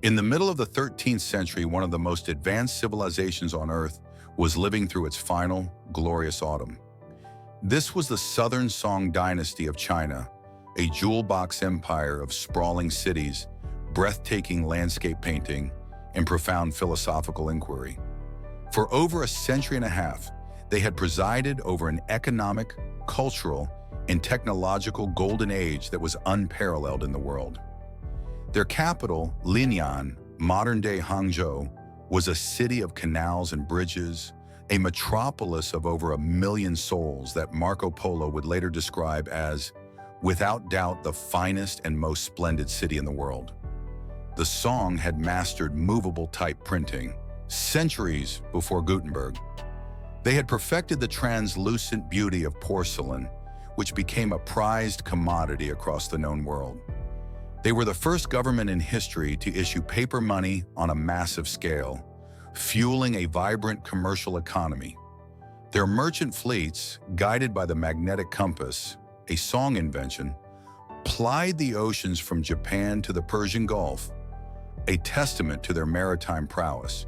In the middle of the 13th century, one of the most advanced civilizations on Earth was living through its final, glorious autumn. This was the Southern Song Dynasty of China, a jewel-box empire of sprawling cities, breathtaking landscape painting, and profound philosophical inquiry. For over a century and a half, they had presided over an economic, cultural, and technological golden age that was unparalleled in the world. Their capital, Linyang, modern-day Hangzhou, was a city of canals and bridges, a metropolis of over 1 million souls that Marco Polo would later describe as, without doubt, the finest and most splendid city in the world. The Song had mastered movable type printing, centuries before Gutenberg. They had perfected the translucent beauty of porcelain, which became a prized commodity across the known world. They were the first government in history to issue paper money on a massive scale, fueling a vibrant commercial economy. Their merchant fleets, guided by the magnetic compass, a Song invention, plied the oceans from Japan to the Persian Gulf, a testament to their maritime prowess.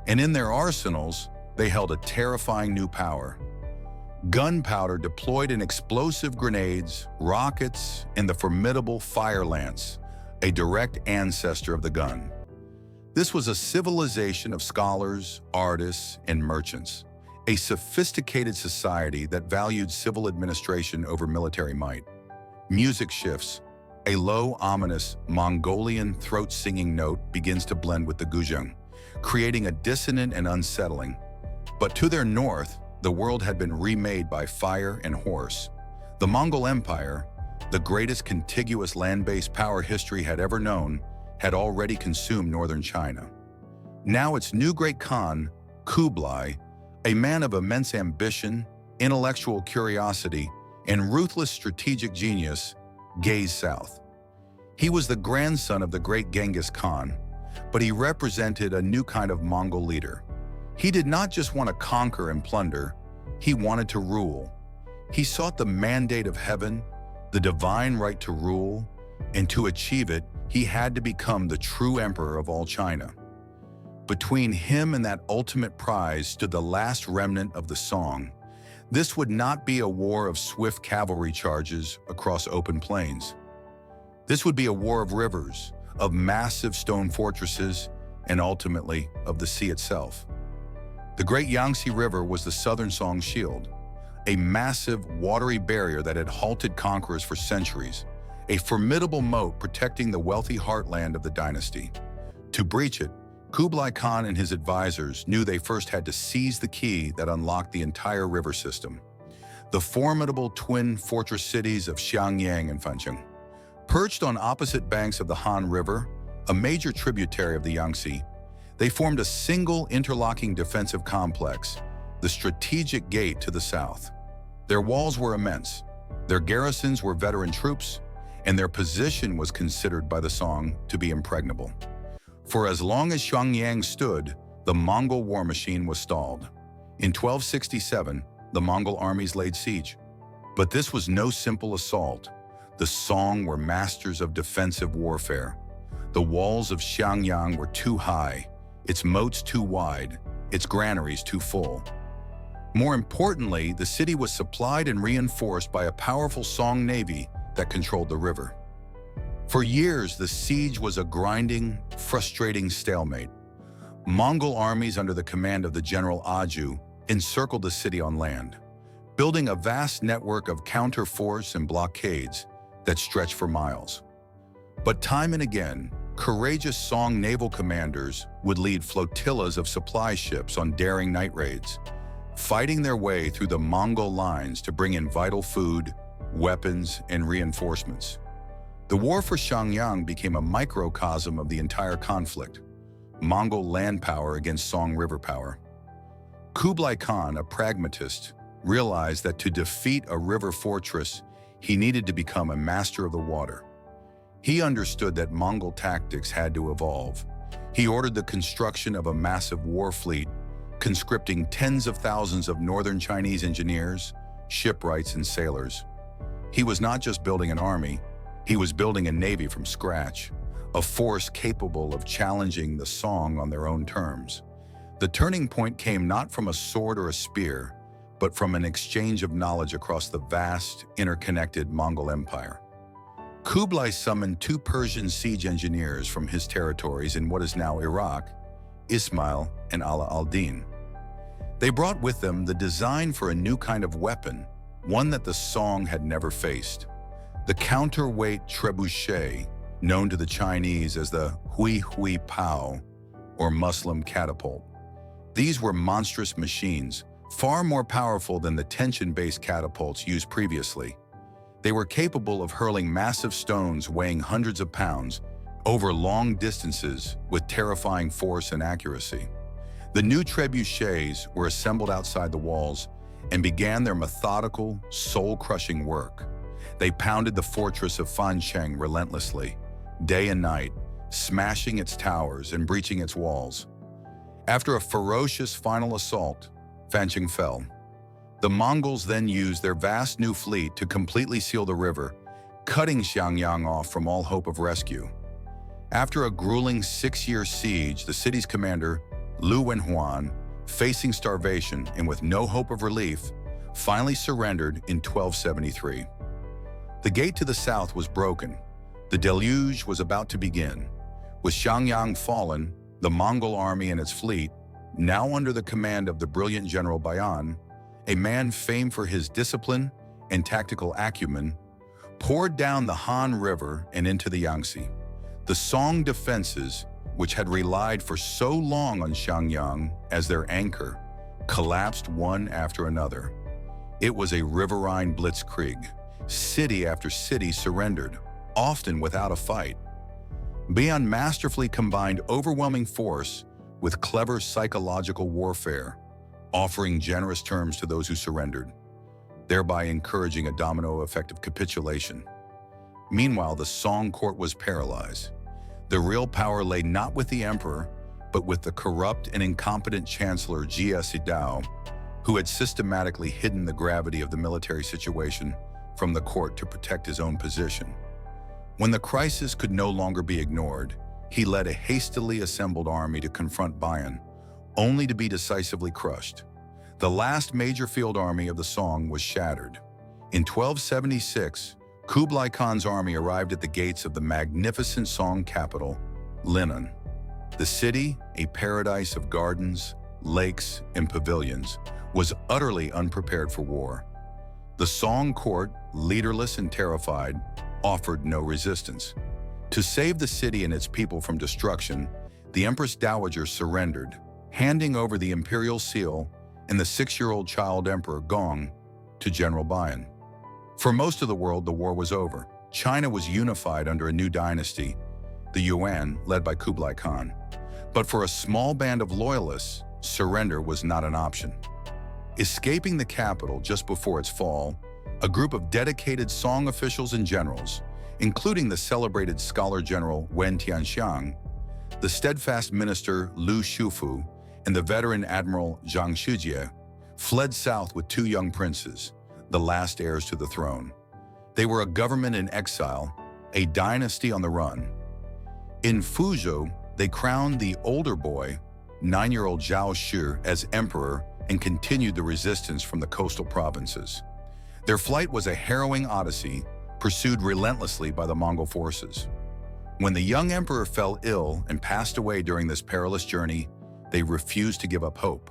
And in their arsenals, they held a terrifying new power. Gunpowder deployed in explosive grenades, rockets, and the formidable fire lance, a direct ancestor of the gun. This was a civilization of scholars, artists, and merchants, a sophisticated society that valued civil administration over military might. Music shifts. A low, ominous Mongolian throat-singing note begins to blend with the guzheng, creating a dissonant and unsettling. But to their north, the world had been remade by fire and horse. The Mongol Empire, the greatest contiguous land-based power history had ever known, had already consumed northern China. Now its new great Khan, Kublai, a man of immense ambition, intellectual curiosity, and ruthless strategic genius, gazed south. He was the grandson of the great Genghis Khan, but he represented a new kind of Mongol leader. He did not just want to conquer and plunder, he wanted to rule. He sought the mandate of heaven, the divine right to rule, and to achieve it, he had to become the true emperor of all China. Between him and that ultimate prize stood the last remnant of the Song. This would not be a war of swift cavalry charges across open plains. This would be a war of rivers, of massive stone fortresses, and ultimately of the sea itself. The great Yangtze River was the Southern Song's shield, a massive, watery barrier that had halted conquerors for centuries, a formidable moat protecting the wealthy heartland of the dynasty. To breach it, Kublai Khan and his advisors knew they first had to seize the key that unlocked the entire river system. The formidable twin fortress cities of Xiangyang and Fancheng. Perched on opposite banks of the Han River, a major tributary of the Yangtze, they formed a single interlocking defensive complex, the strategic gate to the south. Their walls were immense, their garrisons were veteran troops, and their position was considered by the Song to be impregnable. For as long as Xiangyang stood, the Mongol war machine was stalled. In 1267, the Mongol armies laid siege. But this was no simple assault. The Song were masters of defensive warfare. The walls of Xiangyang were too high, its moats too wide, its granaries too full. More importantly, the city was supplied and reinforced by a powerful Song navy that controlled the river. For years, the siege was a grinding, frustrating stalemate. Mongol armies under the command of the general Aju encircled the city on land, building a vast network of counter-force and blockades that stretched for miles. But time and again, courageous Song naval commanders would lead flotillas of supply ships on daring night raids, fighting their way through the Mongol lines to bring in vital food, weapons, and reinforcements. The war for Xiangyang became a microcosm of the entire conflict, Mongol land power against Song river power. Kublai Khan, a pragmatist, realized that to defeat a river fortress, he needed to become a master of the water. He understood that Mongol tactics had to evolve. He ordered the construction of a massive war fleet, conscripting tens of thousands of northern Chinese engineers, shipwrights, and sailors. He was not just building an army, he was building a navy from scratch, a force capable of challenging the Song on their own terms. The turning point came not from a sword or a spear, but from an exchange of knowledge across the vast, interconnected Mongol Empire. Kublai summoned 2 Persian siege engineers from his territories in what is now Iraq, Ismail and Ala al-Din. They brought with them the design for a new kind of weapon, one that the Song had never faced. The counterweight trebuchet, known to the Chinese as the Hui Hui Pao, or Muslim catapult. These were monstrous machines, far more powerful than the tension-based catapults used previously. They were capable of hurling massive stones weighing hundreds of pounds over long distances with terrifying force and accuracy. The new trebuchets were assembled outside the walls and began their methodical, soul-crushing work. They pounded the fortress of Xiangyang relentlessly, day and night, smashing its towers and breaching its walls. After a ferocious final assault, Xiangyang fell. The Mongols then used their vast new fleet to completely seal the river, cutting Xiangyang off from all hope of rescue. After a grueling 6-year siege, the city's commander, Lu Wenhuan, facing starvation and with no hope of relief, finally surrendered in 1273. The gate to the south was broken. The deluge was about to begin. With Xiangyang fallen, the Mongol army and its fleet, now under the command of the brilliant General Bayan, a man famed for his discipline and tactical acumen, poured down the Han River and into the Yangtze. The Song defenses, which had relied for so long on Xiangyang as their anchor, collapsed one after another. It was a riverine blitzkrieg. City after city surrendered, often without a fight. Bayan masterfully combined overwhelming force with clever psychological warfare, offering generous terms to those who surrendered, thereby encouraging a domino effect of capitulation. Meanwhile, the Song court was paralyzed. The real power lay not with the emperor, but with the corrupt and incompetent chancellor Jie Sidao, who had systematically hidden the gravity of the military situation from the court to protect his own position. When the crisis could no longer be ignored, he led a hastily assembled army to confront Bayan, only to be decisively crushed. The last major field army of the Song was shattered. In 1276, Kublai Khan's army arrived at the gates of the magnificent Song capital, Linan. The city, a paradise of gardens, lakes, and pavilions, was utterly unprepared for war. The Song court, leaderless and terrified, offered no resistance. To save the city and its people from destruction, the Empress Dowager surrendered, handing over the imperial seal and the 6-year-old child Emperor Gong to General Bayan. For most of the world, the war was over. China was unified under a new dynasty, the Yuan, led by Kublai Khan. But for a small band of loyalists, surrender was not an option. Escaping the capital just before its fall, a group of dedicated Song officials and generals, including the celebrated scholar general Wen Tianxiang, the steadfast minister Lu Shufu, and the veteran admiral Zhang Shujie, fled south with 2 young princes, the last heirs to the throne. They were a government in exile, a dynasty on the run. In Fuzhou, they crowned the older boy, 9-year-old Zhao Shi, as emperor and continued the resistance from the coastal provinces. Their flight was a harrowing odyssey, pursued relentlessly by the Mongol forces. When the young emperor fell ill and passed away during this perilous journey, they refused to give up hope.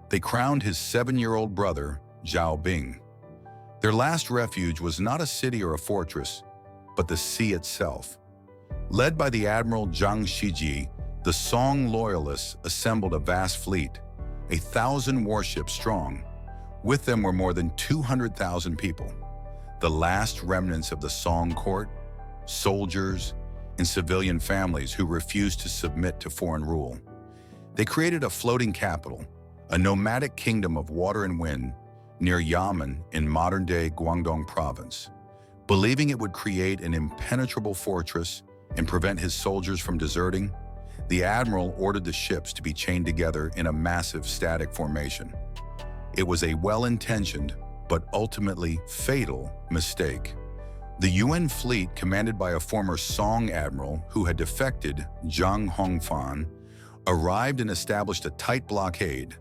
They crowned his 7-year-old brother, Zhao Bing. Their last refuge was not a city or a fortress, but the sea itself. Led by the admiral Zhang Shiji, the Song loyalists assembled a vast fleet, 1,000 warships strong. With them were more than 200,000 people, the last remnants of the Song court, soldiers, and civilian families who refused to submit to foreign rule. They created a floating capital, a nomadic kingdom of water and wind, near Yamen in modern-day Guangdong province. Believing it would create an impenetrable fortress and prevent his soldiers from deserting, the admiral ordered the ships to be chained together in a massive static formation. It was a well-intentioned, but ultimately fatal, mistake. The UN fleet, commanded by a former Song admiral who had defected, Zhang Hongfan, arrived and established a tight blockade,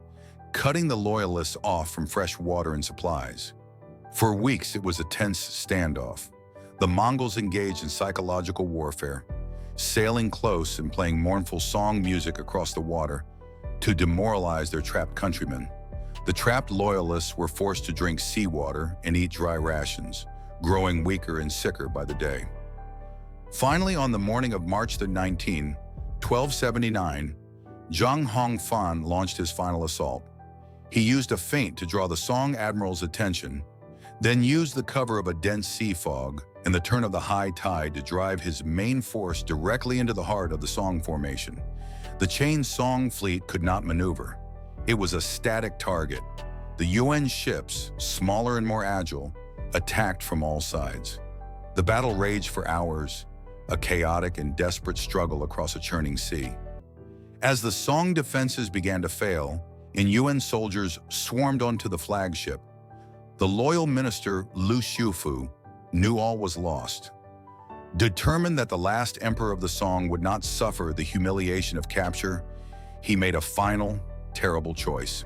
cutting the loyalists off from fresh water and supplies. For weeks, it was a tense standoff. The Mongols engaged in psychological warfare, sailing close and playing mournful song music across the water to demoralize their trapped countrymen. The trapped loyalists were forced to drink seawater and eat dry rations, growing weaker and sicker by the day. Finally, on the morning of March 19, 1279, Zhang Hongfan launched his final assault. He used a feint to draw the Song admiral's attention, then used the cover of a dense sea fog and the turn of the high tide to drive his main force directly into the heart of the Song formation. The chained Song fleet could not maneuver. It was a static target. The UN ships, smaller and more agile, attacked from all sides. The battle raged for hours, a chaotic and desperate struggle across a churning sea. As the Song defenses began to fail, and UN soldiers swarmed onto the flagship, the loyal minister Lu Xiufu knew all was lost. Determined that the last emperor of the Song would not suffer the humiliation of capture, he made a final, terrible choice.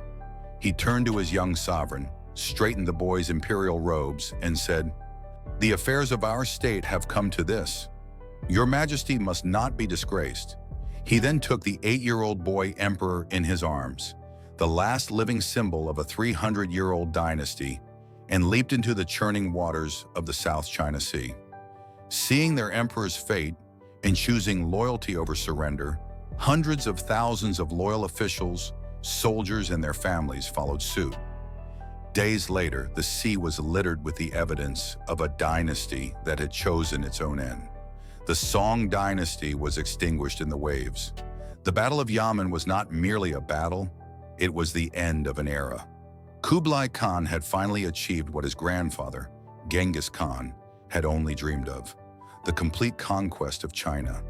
He turned to his young sovereign, straightened the boy's imperial robes, and said, "The affairs of our state have come to this. Your Majesty must not be disgraced." He then took the 8-year-old boy emperor in his arms, the last living symbol of a 300-year-old dynasty, and leaped into the churning waters of the South China Sea. Seeing their emperor's fate and choosing loyalty over surrender, hundreds of thousands of loyal officials, soldiers, and their families followed suit. Days later, the sea was littered with the evidence of a dynasty that had chosen its own end. The Song dynasty was extinguished in the waves. The Battle of Yamen was not merely a battle, it was the end of an era. Kublai Khan had finally achieved what his grandfather, Genghis Khan, had only dreamed of, the complete conquest of China.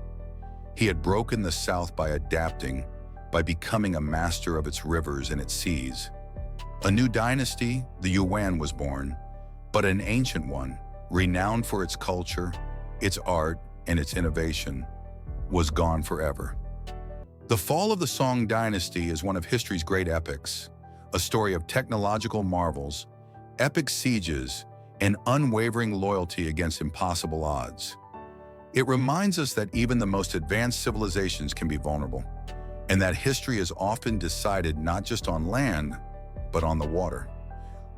He had broken the South by adapting, by becoming a master of its rivers and its seas. A new dynasty, the Yuan, was born, but an ancient one, renowned for its culture, its art, and its innovation, was gone forever. The fall of the Song dynasty is one of history's great epics, a story of technological marvels, epic sieges, and unwavering loyalty against impossible odds. It reminds us that even the most advanced civilizations can be vulnerable, and that history is often decided not just on land, but on the water.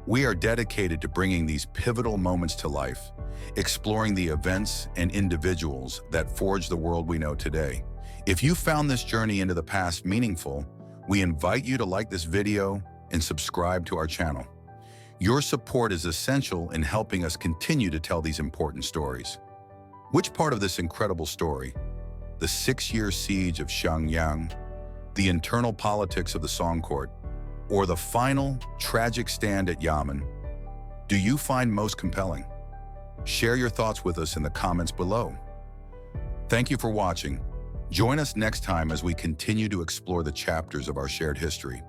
We are dedicated to bringing these pivotal moments to life, exploring the events and individuals that forge the world we know today. If you found this journey into the past meaningful, we invite you to like this video and subscribe to our channel. Your support is essential in helping us continue to tell these important stories. Which part of this incredible story, the 6-year siege of Xiangyang, the internal politics of the Song court, or the final, tragic stand at Yamen, do you find most compelling? Share your thoughts with us in the comments below. Thank you for watching. Join us next time as we continue to explore the chapters of our shared history.